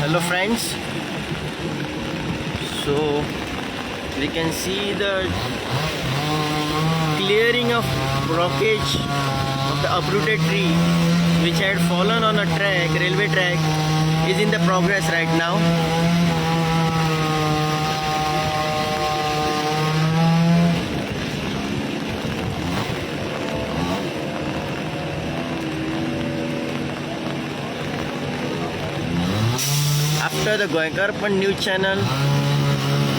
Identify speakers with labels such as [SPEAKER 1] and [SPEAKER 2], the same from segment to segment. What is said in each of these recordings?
[SPEAKER 1] Hello friends, so we can see the clearing of blockage of the uprooted tree which had fallen on a track, railway track, is in the progress right now. After the Goenkarpan news channel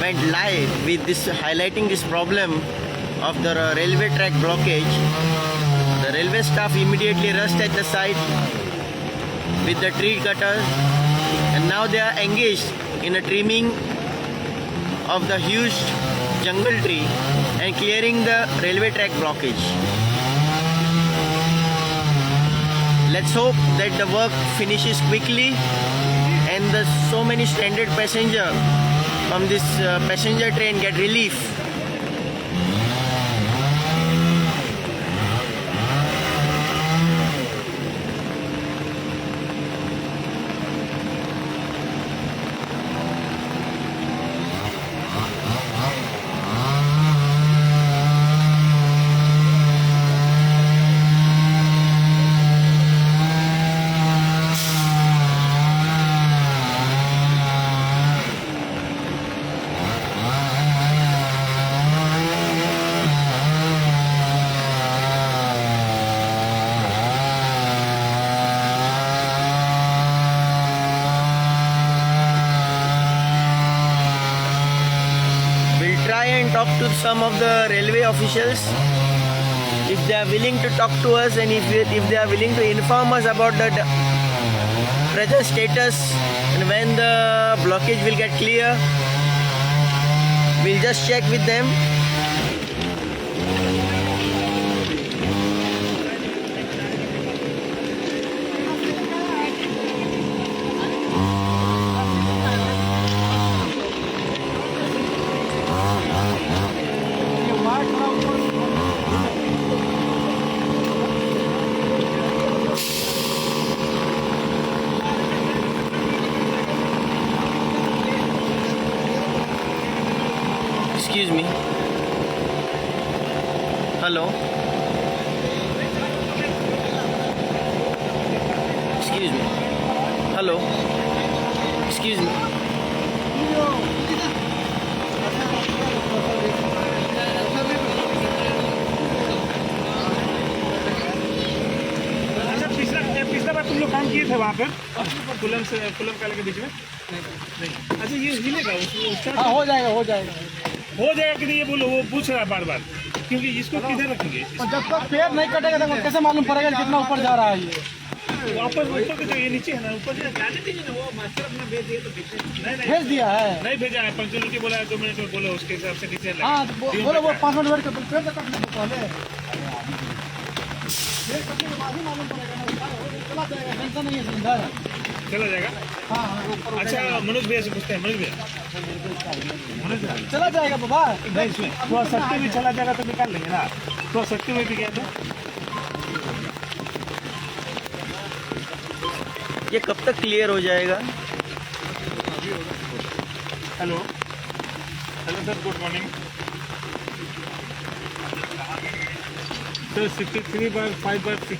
[SPEAKER 1] went live with this highlighting this problem of the railway track blockage, the railway staff immediately rushed at the site with the tree cutters, and now they are engaged in a trimming of the huge jungle tree and clearing the railway track blockage. Let's hope that the work finishes quickly and the so many stranded passenger from this passenger train get relief. Try and talk to some of the railway officials if they are willing to talk to us, and if they are willing to inform us about the present status and when the blockage will get clear. We'll just check with them. Excuse me. Hello. Excuse me. Hello. Excuse me.
[SPEAKER 2] पिछला बार तुम लोग काम किए थे वहाँ पर पुलम काले के बीच में नहीं। अच्छा ये हिलेगा
[SPEAKER 3] हाँ हो जाएगा
[SPEAKER 2] कि नहीं ये बोलो, वो पूछ रहा है बार बार, क्योंकि इसको किधर रखेंगे?
[SPEAKER 3] जब तक पेड़ नहीं कटेगा तो कैसे मालूम पड़ेगा कितना ऊपर जा रहा है ये?
[SPEAKER 2] ऊपर के जो ये नीचे है ना, ऊपर जाने दीजिए ना, वो मास्टर अपना भेज दिए तो
[SPEAKER 3] भेज दिया है,
[SPEAKER 2] नहीं भेजा है, पंक्चुअलिटी बोला है 2 मिनट में, बोलो उसके हिसाब से नीचे
[SPEAKER 3] हाँ बोलो वो 5 मिनट वेट कर, पेड़ तक कटने पहले पेड़ कटने के बाद ही मालूम पड़ेगा ना, चला जाएगा, टेंशन नहीं है सुंदर
[SPEAKER 2] चला जाएगा।
[SPEAKER 3] हाँ
[SPEAKER 2] अच्छा मनोज भैया से पूछते हैं, मनोज भैया
[SPEAKER 3] चला जाएगा बाबा,
[SPEAKER 2] नहीं इसमें थोड़ा सस्ते में चला जाएगा तो निकाल लेंगे ना, थोड़ा सस्ते में भी गया था।
[SPEAKER 1] ये कब तक क्लियर हो जाएगा?
[SPEAKER 2] Hello sir, good morning sir. 63/5/6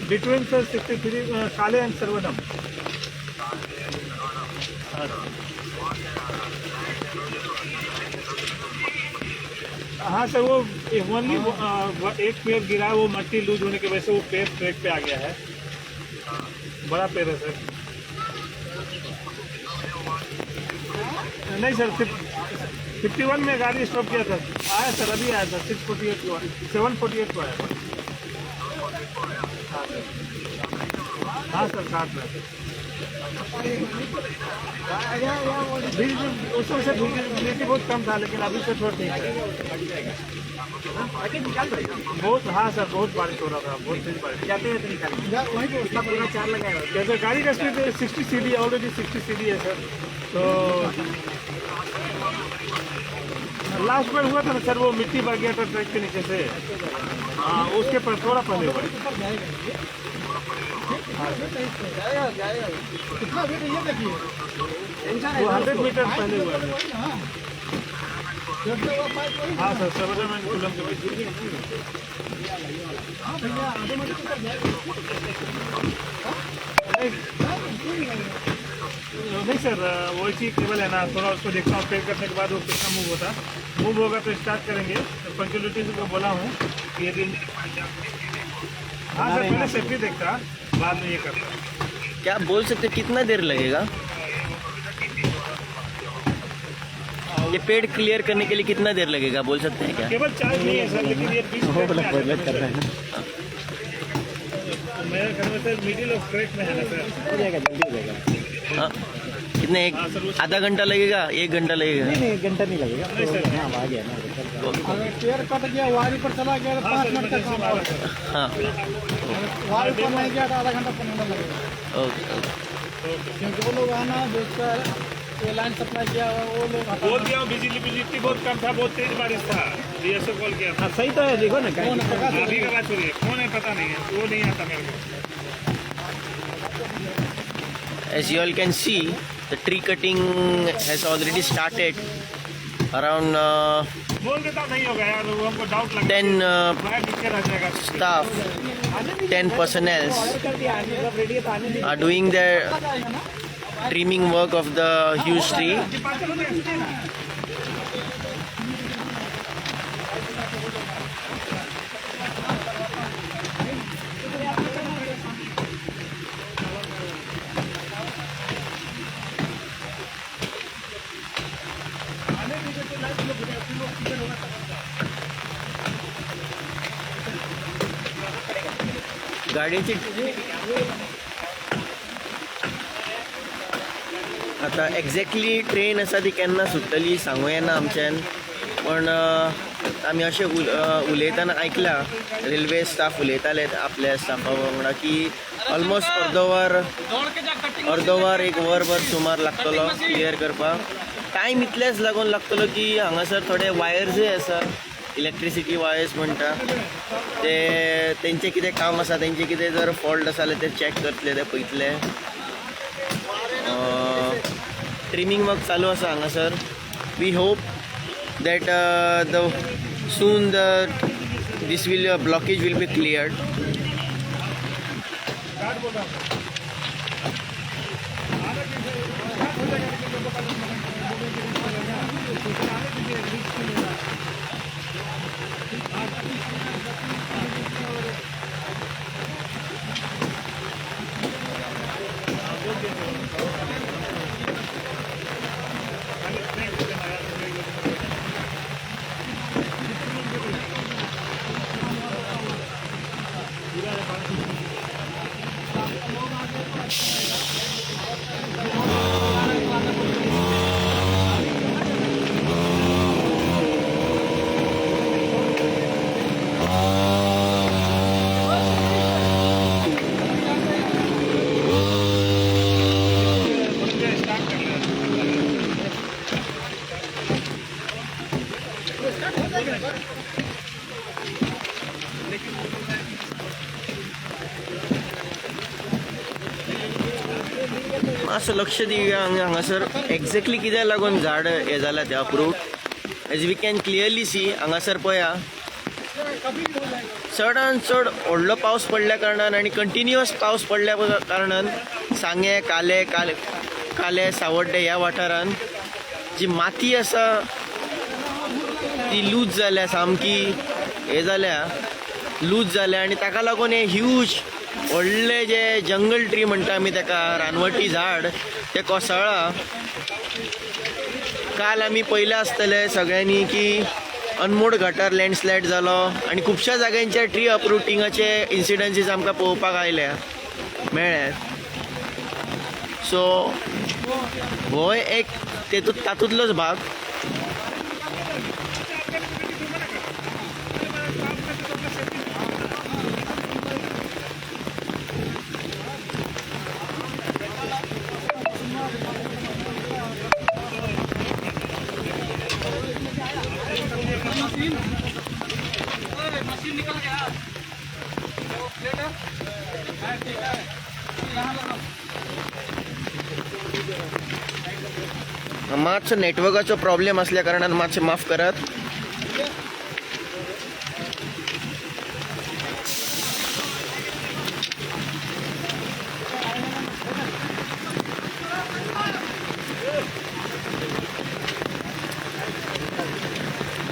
[SPEAKER 2] between sir 63 काले एंड सर्वनम। हाँ सर, वो ओनली एक पेड़ गिरा है, वो मट्टी लूज होने की वजह से वो पेड़ ट्रैक पे आ गया है, बड़ा पेड़ है सर। नहीं सर, 51 में गाड़ी स्टॉप किया था, आया सर, अभी आया था 648 को, 748 को आया। हाँ सर, साथ में उस समय से भिजिबिलिटी बहुत कम था, लेकिन अभी से थोड़ा ठीक है बहुत। हाँ सर, बहुत बारिश हो रहा था, बहुत तेज बारिश। जाते हैं तो निकालेंगे वहीं पर, उसका पूरा 4 लगाया हुआ है। गाड़ी का स्पीड 60 सीडी, ऑलरेडी 60 सीडी है सर। तो लास्ट में हुआ था ना सर, वो मिट्टी बह गया था ट्रैक के नीचे से, हाँ उसके पर थोड़ा पहले हुआ।
[SPEAKER 3] कितना वेट है ये देखिए,
[SPEAKER 2] 200 मीटर पहले हुआ है।
[SPEAKER 3] जैसे वो पाइप वही।
[SPEAKER 2] हाँ सर, 7 कूलम के बीच।
[SPEAKER 3] हाँ भैया ऑटोमेटिक कर जाएगा।
[SPEAKER 2] नहीं सर, वही चीज केवल है ना, थोड़ा उसको देखता हूँ, पेड करने के बाद वो कितना मूव होता, मूव होगा तो स्टार्ट करेंगे। तो पंक्चुअलिटी को बोला हूँ कि यदि हाँ सर, पहले सेफ्टी देखता, बाद में ये करता।
[SPEAKER 1] क्या आप बोल सकते हैं कितना देर लगेगा ये पेड़ क्लियर करने के लिए? कितना देर लगेगा बोल सकते हैं क्या?
[SPEAKER 2] केवल चार्ज नहीं है सर, लेकिन ये 20 मिनट में आ जाता है। मेरे घर में सर मिडिल ऑफ स्ट्रेट में है ना सर।
[SPEAKER 1] हाँ कितने, एक आधा घंटा लगेगा, 1 घंटा लगेगा?
[SPEAKER 2] नहीं सर,
[SPEAKER 3] अगर पेड़ कट गया वारी पर चला गया तो 5 मिनट का काम होगा।
[SPEAKER 1] हाँ
[SPEAKER 3] वारी पर नहीं गया तो आधा घंटा 15 मिनट लगेगा,
[SPEAKER 1] ओके ओके।
[SPEAKER 3] क्योंकि वो लोग आना देखकर ये लाइन सप्लाई किया हुआ वो लोग हटा।
[SPEAKER 2] बोल दिया हूँ, बिजली बहुत कम था, बहुत तेज बारिश था, डीएसओ कॉल किया था।
[SPEAKER 4] सही तो है, देखो ना
[SPEAKER 3] कौन है पता
[SPEAKER 2] अभी का बात छोड़िए, कौन है पता नहीं है, वो नहीं आता मेरे को।
[SPEAKER 1] As you all can see, the tree cutting has already started. Around
[SPEAKER 2] बोल देता नहीं होगा यार, वो हमको डाउट लगता
[SPEAKER 1] 10
[SPEAKER 2] है, पीछे रह जाएगा।
[SPEAKER 1] staff, 10 personnel are doing their trimming work of the huge tree. गाडीची आता एक्झॅक्टली ट्रेन आसा ती केन्ना सुट्टली सांगूं येना आमच्यान, पण आमी अशें उलयतना आयकलां, रेल्वे स्टाफ उलयताले आपल्या स्टाफा वांगडा की ऑलमोस्ट अर्दो वर 1 वरभर सुमार लागतलो क्लियर करपाक. टायम इतलेच लागून लागतलो की हांगासर थोडे वायर्सूय आसा, इलेक्ट्रिसिटी वायर्स म्हणटा ते, तेंचें कितें काम आसा, तेंचें कितें जर फॉल्ट आसा जाल्यार ते चॅक करतले, ते पळयतले. ट्रिमिंग वर्क चालू आसा हांगासर. We hope that soon these blockage will be cleared. असं लक्ष दिवया हांगासर एक्झॅक्टली कित्याक लागून झाड हे जाला ते approved. As we can clearly see हांगासर पळया, चडांत चड व्हडलो पावस पडल्या कारणान आनी कंटिन्युअस पावस पडल्या कारणान सांगे, काले सावड्डे ह्या वाठारान जी माती आसा ती लूज जाल्या, सामकी हे जाल्या, लूज जाल्या, आनी ताका लागून हे ह्यूज व्हडले जे जंगल ट्री म्हणटा आमी ताका, रानवटी झाड, ते कोसळ्ळा. काल आमी पयले आसतले सगळ्यांनी की अनमोड घाटार लँडस्लायड जालो आनी खुबश्या जाग्यांचेर ट्री अपरूटिंगाचे इन्सिडंसीस आमकां पळोवपाक मेळ्ळे. सो हो एक तातूंतलोच भाग.
[SPEAKER 3] मशीन निकल गया, वो प्लेट है
[SPEAKER 1] मातसो नेटवर्काचो प्रॉब्लेम असल्या कारणान मातशें माफ करात.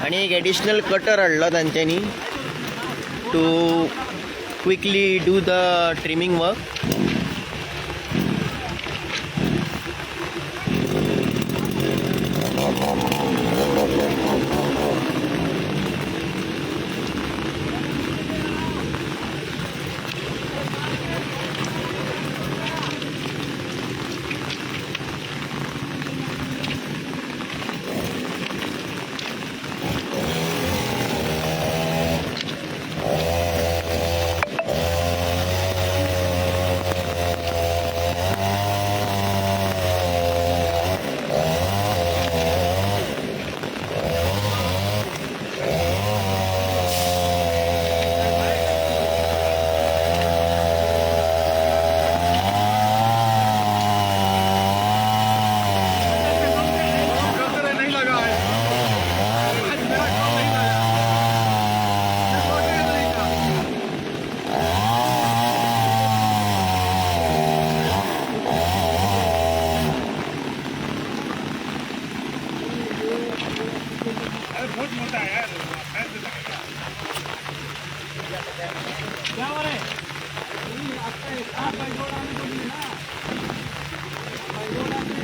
[SPEAKER 1] आणि एक एडिशनल कटर हाडलो तांच्यांनी to quickly do the trimming work.
[SPEAKER 2] बहुत मोटा है यार.
[SPEAKER 3] क्या हो रहा है? आपका स्टाफ भाई जोड़ आने को भी ना भाई जोड़ आने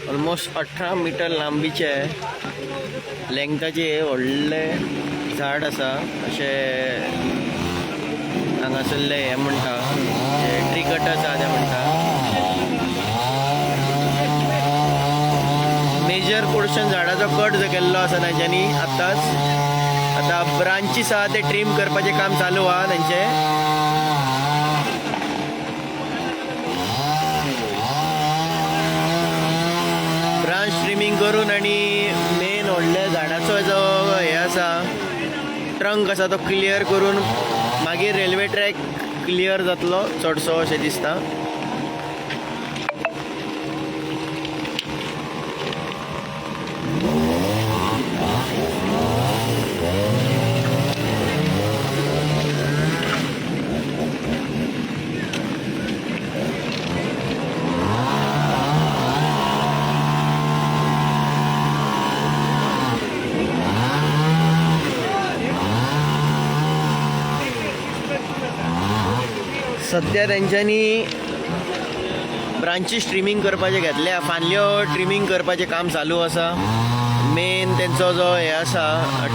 [SPEAKER 1] ऑलमोस्ट 18 मीटर लांबीचे लेंथाचे व्हडले झाड आसा. अशें हांगासरले हे म्हणटा ट्री कटर्स आसा ते म्हणटा. मेजर पोर्शन झाडाचो कट जो केल्लो आसा तांच्यांनी आतांच आता ब्रांचीस आहा ते ट्रीम करपाचें काम चालू आहा तेंचे. ब्रांच ट्रिमींग करून आणि मेन व्हडल्या झाडाचो जो हे आसा ट्रंक आसा तो क्लियर करून मागीर रेल्वे ट्रॅक क्लियर जातलो चडसो अशें दिसता. सध्या तेंच्यांनी ब्रांची ट्रिमींग करपाचें घेतल्या, फानल्यो ट्रिमींग करपाचें काम चालू आसा. मेन तेंचो जो हे आसा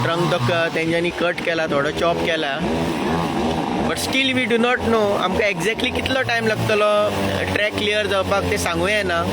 [SPEAKER 1] ट्रंक तो तेंच्यांनी कट केला, थोडो चॉप केला. But still we do not know आमकां एक्झॅक्टली कितलो टायम लागतलो ट्रॅक क्लियर जावपाक तें सांगूं येना.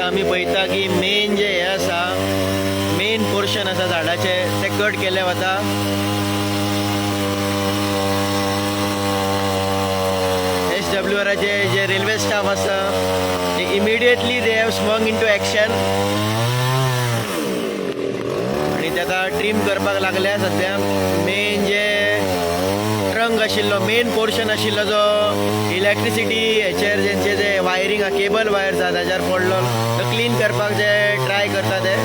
[SPEAKER 1] आतां आमी पळयता की मेन जे हे आसा मेन पोर्शन आसा झाडाचे ते कट केले वता. SWRचे जे रेल्वे स्टाफ आसा ते immediately they have sprung into action आनी ताका ट्रीम करपाक लागल्या. सद्या मेन जे ट्रंक आशिल्लो मेन पोर्शन आशिल्लो जो इलेक्ट्रिसिटी हेचेर जेंचे जे वायरींग केबल वायर्स आसा ताचेर पडलो तो क्लीन करपाक जे ट्राय करता ते.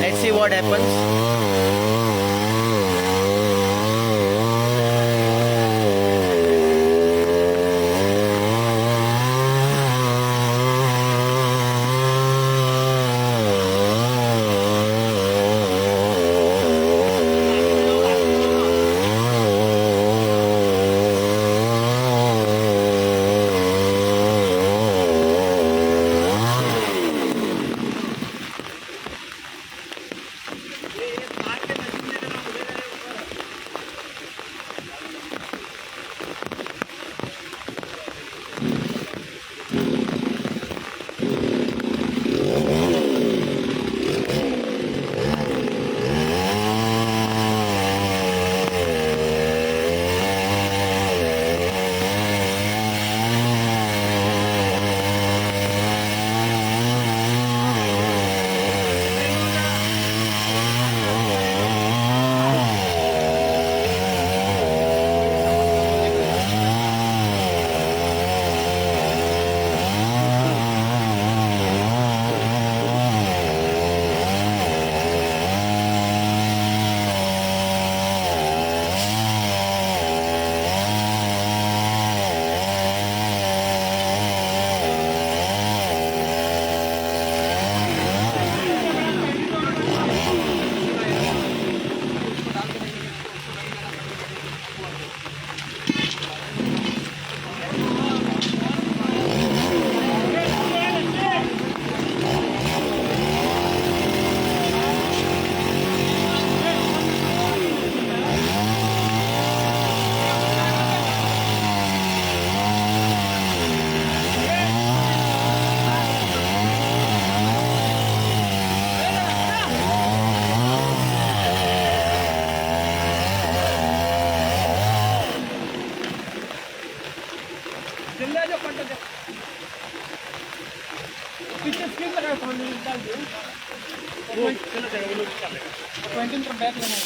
[SPEAKER 1] Let's see what happens.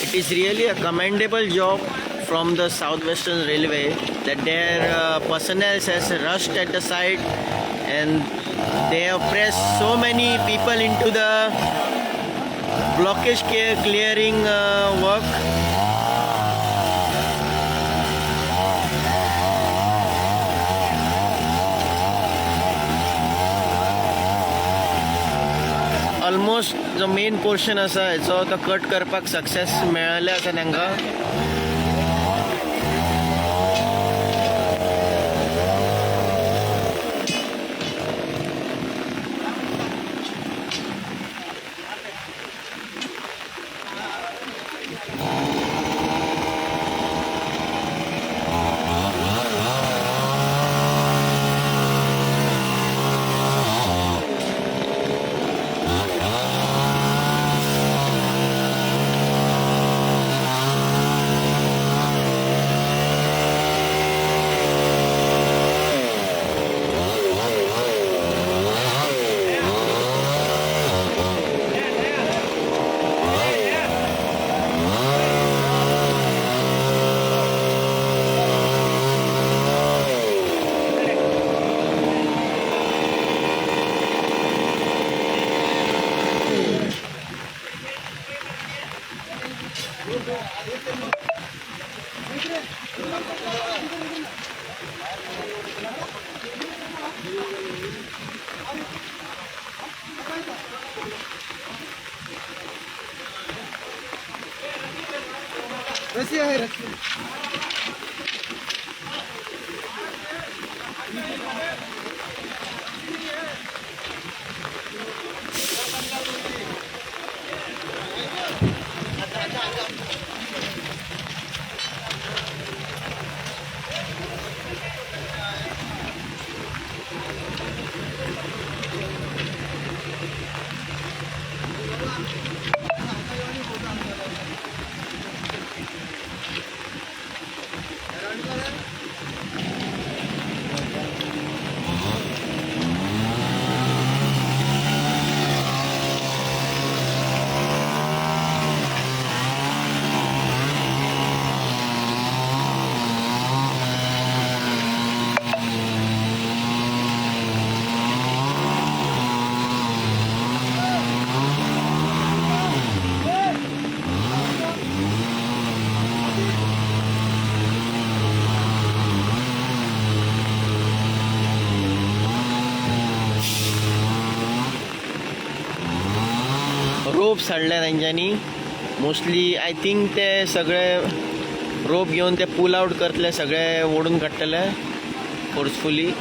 [SPEAKER 1] It is really a commendable job from the Southwestern Railway that their personnel has rushed at the site and they have pressed so many people into the blockage clearing work. Almost जो main portion आसा हेचो तो cut करपाक success मेळ्ळें आसा तांकां.
[SPEAKER 3] रसिया है रसिया
[SPEAKER 1] रोप हाडल्या तेंच्यांनी मोस्टली. आय थिंक ते सगळे रोप घेवन ते पुल आउट करतले, सगळे ओडून काडटले फोर्सफुली.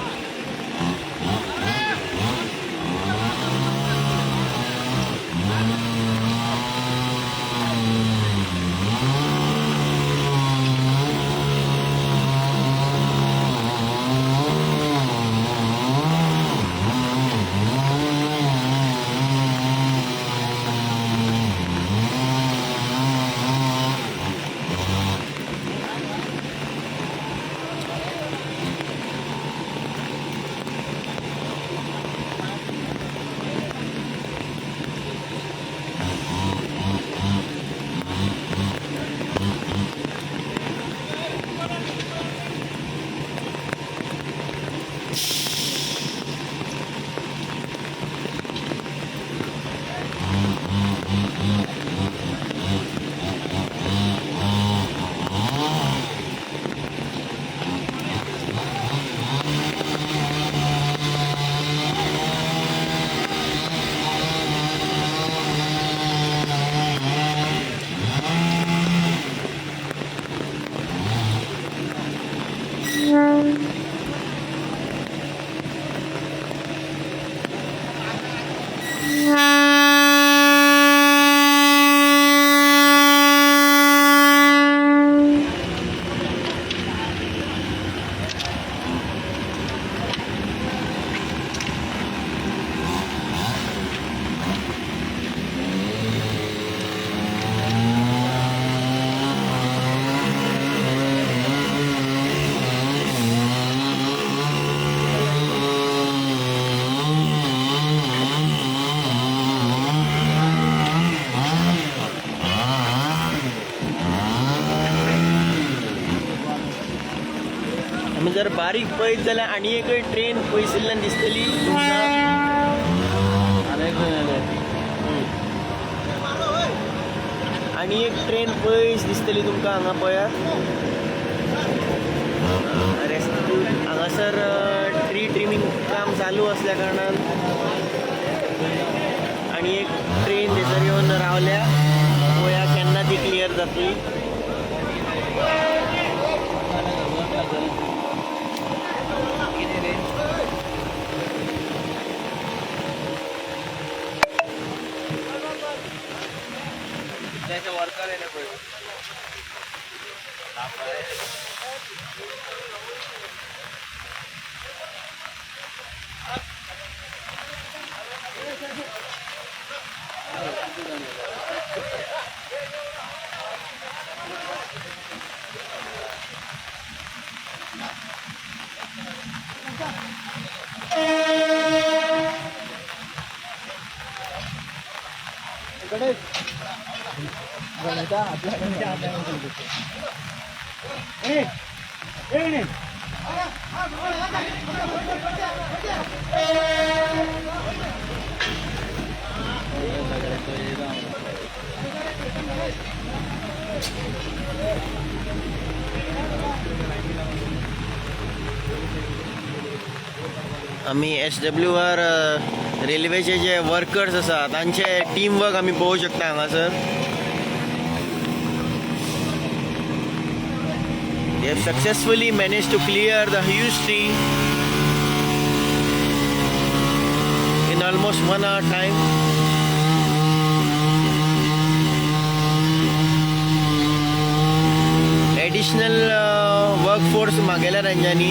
[SPEAKER 1] जर बारीक पळयत जाल्यार आनी एकय ट्रेन पयसुल्ल्यान दिसतली आनी एक ट्रेन पयस दिसतली तुमकां हांगा पळयात. हांगासर ट्री ट्रिमींग काम चालू असल्या कारणान आनी एक ट्रेन थंयसर येवन रावल्या. पळया केन्ना ती क्लियर जातली. आमी SWR रेल्वेचे जे वर्कर्स आसा तांचे टीम वर्क आमी पळोवंक शकता हांगासर. They have successfully managed to clear the huge tree in almost 1 hour time. Additional workforce मागेल्या तांच्यांनी.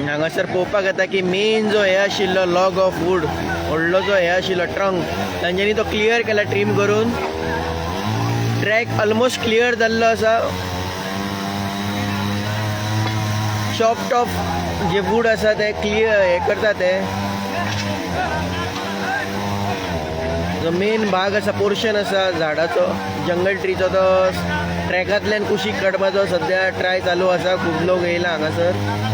[SPEAKER 1] हांगासर पळोवपाक येता की मेन जो हे आशिल्लो लॉग ऑफ वूड व्हडलो जो हे आशिल्लो ट्रंक तांच्यांनी तो क्लियर केला ट्रीम करून. ट्रॅक ऑलमोस्ट क्लियर जाल्लो आसा. चॉप टॉप जे वूड आसा ते क्लियर हे करता ते. जो मेन भाग आसा पोर्शन आसा झाडाचो जंगल ट्रीचो तो ट्रॅकांतल्यान कुशीक काडपाचो सद्या ट्राय चालू आसा. खूब लोक येयला हांगासर.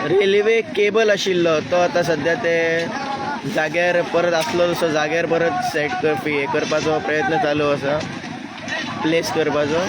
[SPEAKER 1] रेल्वे केबल आशिल्लो तो आतां सद्या ते जाग्यार परत आसलो तसो जाग्यार परत सेट करपी हे करपाचो प्रयत्न चालू आसा. प्लेस करपाचो.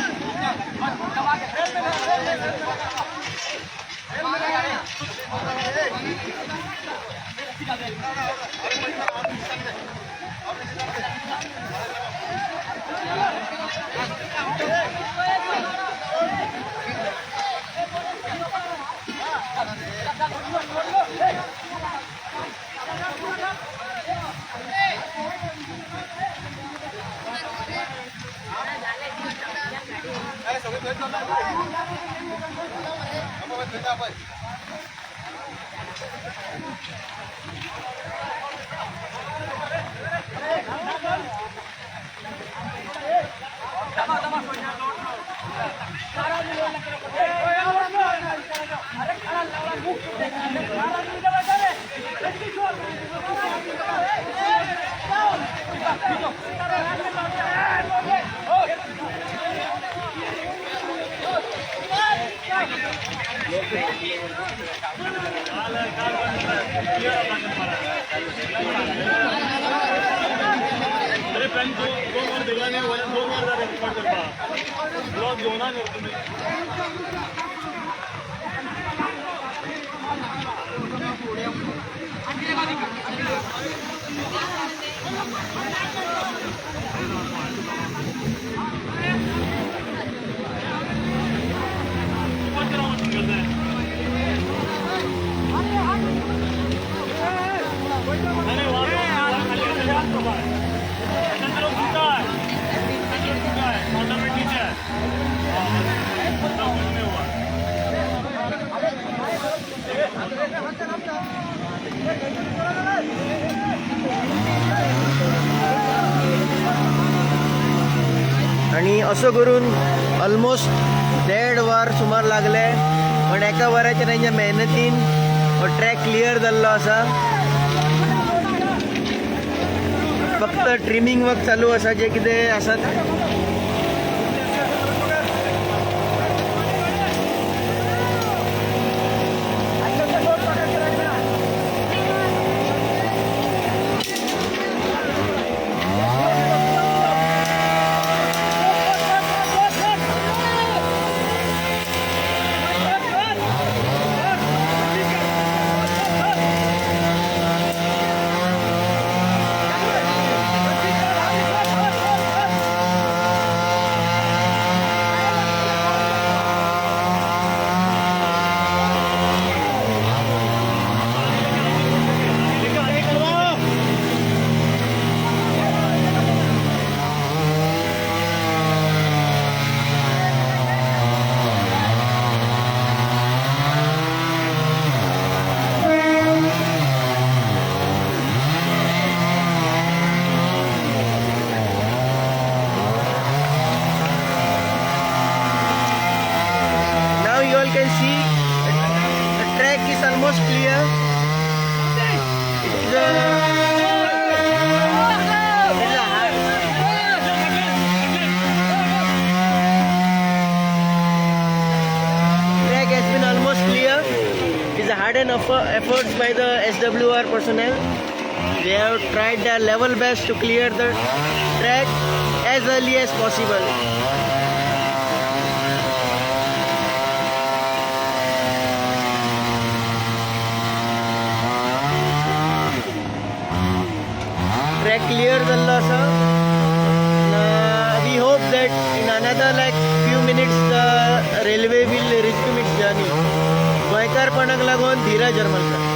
[SPEAKER 1] आणि असो करून ऑलमोस्ट 1.5 वर सुमार लागले. पण एका वराच्या त्यांच्या मेहनतीन हो ट्रॅक क्लियर जाल्लो आसा. फक्त ट्रिमिंग वर्क चालू आसा जे कितें आसा. almost clear. Track has been almost clear. It is a hardened efforts by the SWR personnel. They have tried their level best to clear the track as early as possible. Track clear झाला असा. We hope that in another few minutes the railway will resume its journey. गोंयकारपणाक लागून धीरज हरमलकर.